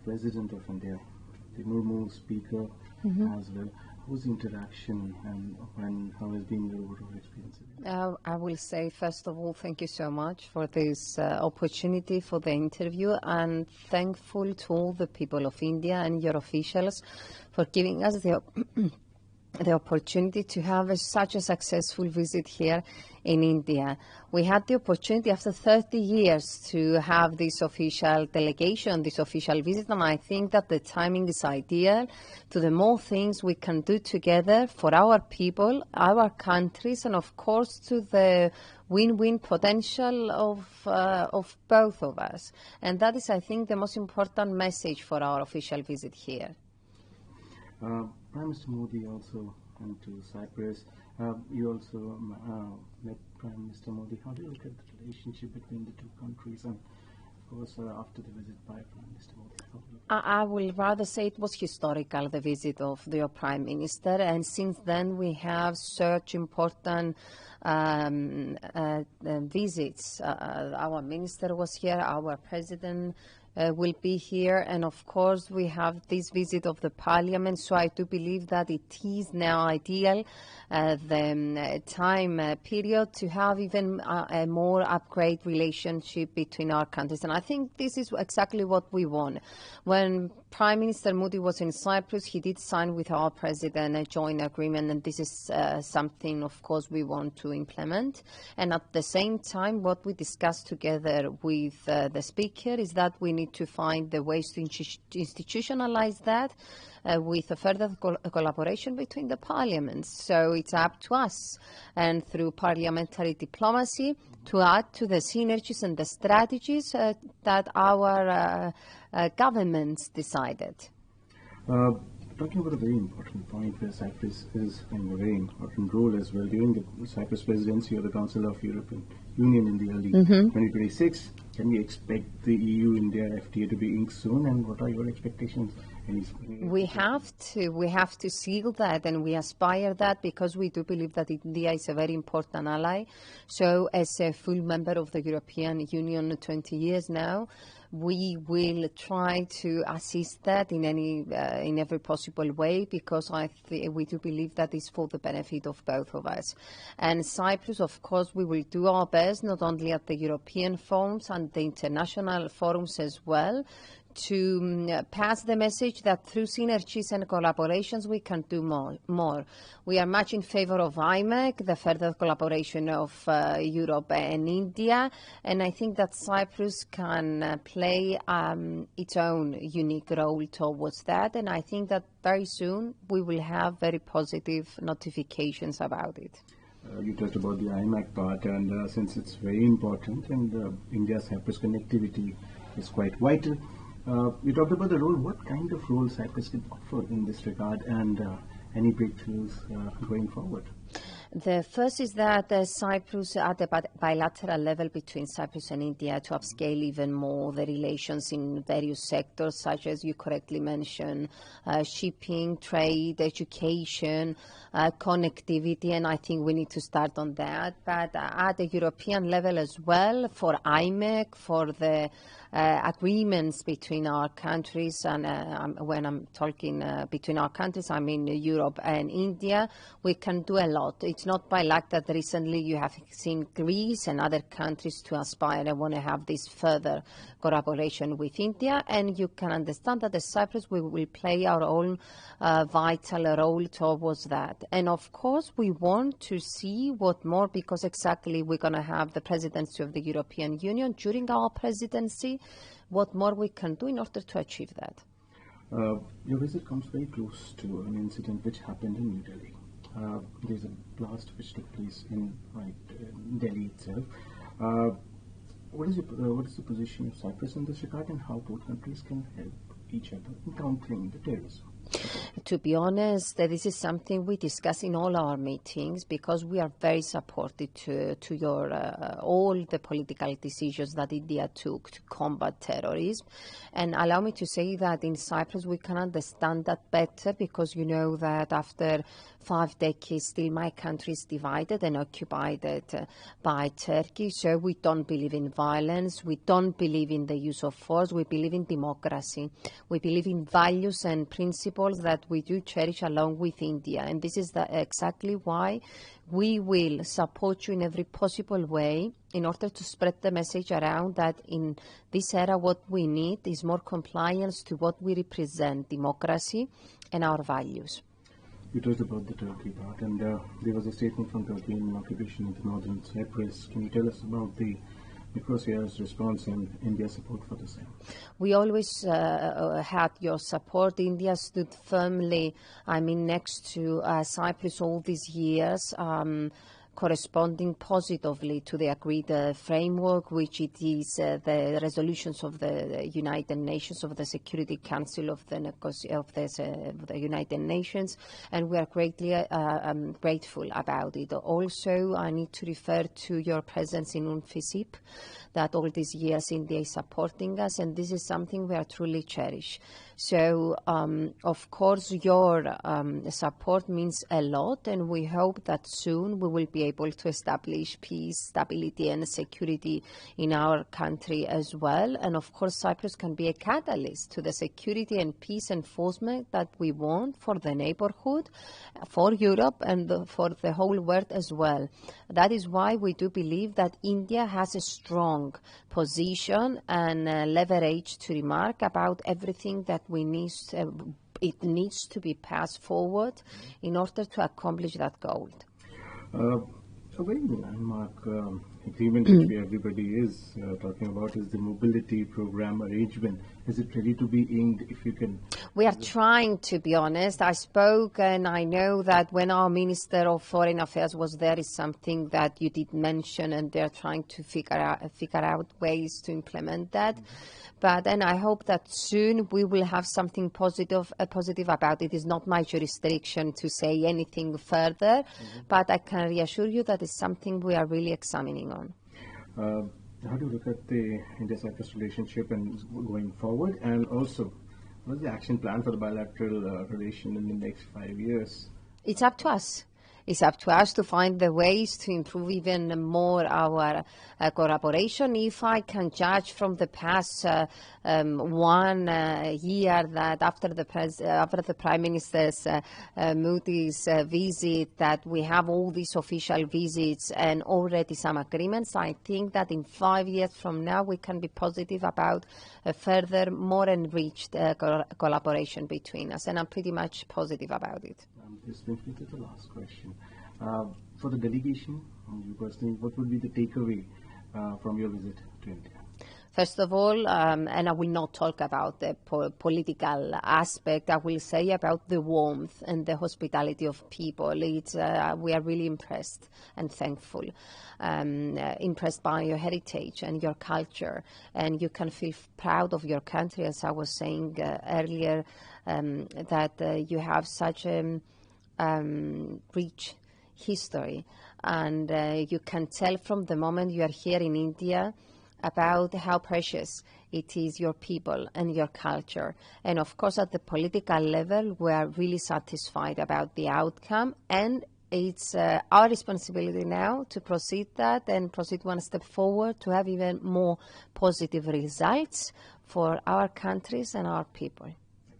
President of India, the Murmu speaker as well. How was the interaction and how has been your overall experience? I will say, first of all, thank you so much for this opportunity for the interview, and thankful to all the people of India and your officials for giving us the opportunity to have such a successful visit here in India. We had the opportunity after 30 years to have this official delegation, this official visit, and I think that the timing is ideal to the more things we can do together for our people, our countries, and of course to the win-win potential of both of us. And that is, I think, the most important message for our official visit here. Prime Minister Modi also went to Cyprus. You also met Prime Minister Modi. How do you look at the relationship between the two countries? And of course, after the visit by Prime Minister Modi, how do you look at I will rather say it was historical, the visit of the Prime Minister. And since then, we have such important visits. Our minister was here, our president will be here, and of course we have this visit of the parliament, so I do believe that it is now ideal the time period to have even a more upgrade relationship between our countries, and I think this is exactly what we want. When Prime Minister Modi was in Cyprus, he did sign with our president a joint agreement, and this is something, of course, we want to implement. And at the same time, what we discussed together with the speaker is that we need to find the ways to institutionalize that with a further collaboration between the parliaments. So it's up to us, and through parliamentary diplomacy, to add to the synergies and the strategies that our governments decided. Talking about a very important point where Cyprus is playing a very important role as well. During the Cyprus presidency of the Council of European Union in the early 2026, can we expect the EU-India FTA to be inked soon, and what are your expectations? We have to seal that, and we aspire that, because we do believe that India is a very important ally. So as a full member of the European Union 20 years now, we will try to assist that in every possible way, because we do believe that is for the benefit of both of us. And Cyprus, of course, we will do our best, not only at the European forums and the international forums as well, to pass the message that through synergies and collaborations we can do more. We are much in favor of IMEC, the further collaboration of Europe and India, and I think that Cyprus can play its own unique role towards that, and I think that very soon we will have very positive notifications about it. You talked about the IMEC part, and since it's very important, and India-Cyprus connectivity is quite vital, you talked about the role. What kind of role Cyprus can offer in this regard, and any breakthroughs going forward? The first is that Cyprus, at the bilateral level between Cyprus and India, to upscale even more the relations in various sectors, such as you correctly mentioned, shipping, trade, education, connectivity, and I think we need to start on that. But at the European level as well, for IMEC, for the agreements between our countries, and when I'm talking between our countries, I mean Europe and India, we can do a lot. It's not by luck that recently you have seen Greece and other countries to aspire and want to have this further collaboration with India, and you can understand that as Cyprus we will play our own vital role towards that. And of course we want to see what more, because exactly we're going to have the presidency of the European Union during our presidency, what more we can do in order to achieve that. Your visit comes very close to an incident which happened in New Delhi. There's a blast which took place in Delhi itself. What is the position of Cyprus in this regard, and how both countries can help each other in countering the terrorism? To be honest, this is something we discuss in all our meetings because we are very supportive to your all the political decisions that India took to combat terrorism. And allow me to say that in Cyprus we can understand that better because you know that after 5 decades still my country is divided and occupied by Turkey. So we don't believe in violence, we don't believe in the use of force, we believe in democracy. We believe in values and principles that we do cherish along with India. And this is exactly why we will support you in every possible way in order to spread the message around that in this era what we need is more compliance to what we represent, democracy and our values. You talked about the Turkey part, and there was a statement from Turkey in occupation into northern Cyprus. Can you tell us about the Nicosia's response and India's support for the same? We always had your support. India stood firmly, next to Cyprus all these years, corresponding positively to the agreed framework, which it is the resolutions of the United Nations, of the Security Council of the United Nations, and we are greatly grateful about it. Also, I need to refer to your presence in UNFICYP, that all these years India is supporting us, and this is something we are truly cherish. So, of course, your support means a lot, and we hope that soon we will be able to establish peace, stability, and security in our country as well. And of course, Cyprus can be a catalyst to the security and peace enforcement that we want for the neighborhood, for Europe, and for the whole world as well. That is why we do believe that India has a strong position and leverage to remark about everything that we need. It needs to be passed forward in order to accomplish that goal. A very landmark agreement which everybody is talking about is the mobility program arrangement. Is it ready to be inked, if you can? We are trying, to be honest. I spoke and I know that when our Minister of Foreign Affairs was there is something that you did mention, and they're trying to figure out ways to implement that. But then I hope that soon we will have something positive about it. It is not my jurisdiction to say anything further, but I can reassure you that it's something we are really examining on. How do you look at the India-Cyprus relationship and going forward? And also, what is the action plan for the bilateral relation in the next 5 years? It's up to us. It's up to us to find the ways to improve even more our collaboration. If I can judge from the past 1 year that after the Prime Minister's Moody's visit, that we have all these official visits and already some agreements, I think that in 5 years from now we can be positive about a further, more enriched collaboration between us, and I'm pretty much positive about it. This brings me to the last question. For the delegation, you personally, what would be the takeaway from your visit to India? First of all, and I will not talk about the political aspect, I will say about the warmth and the hospitality of people. We are really impressed and thankful, impressed by your heritage and your culture, and you can feel proud of your country, as I was saying earlier, that you have such a rich history, and you can tell from the moment you are here in India about how precious it is, your people and your culture. And of course, at the political level, we are really satisfied about the outcome, and it's our responsibility now to proceed that and proceed one step forward to have even more positive results for our countries and our people.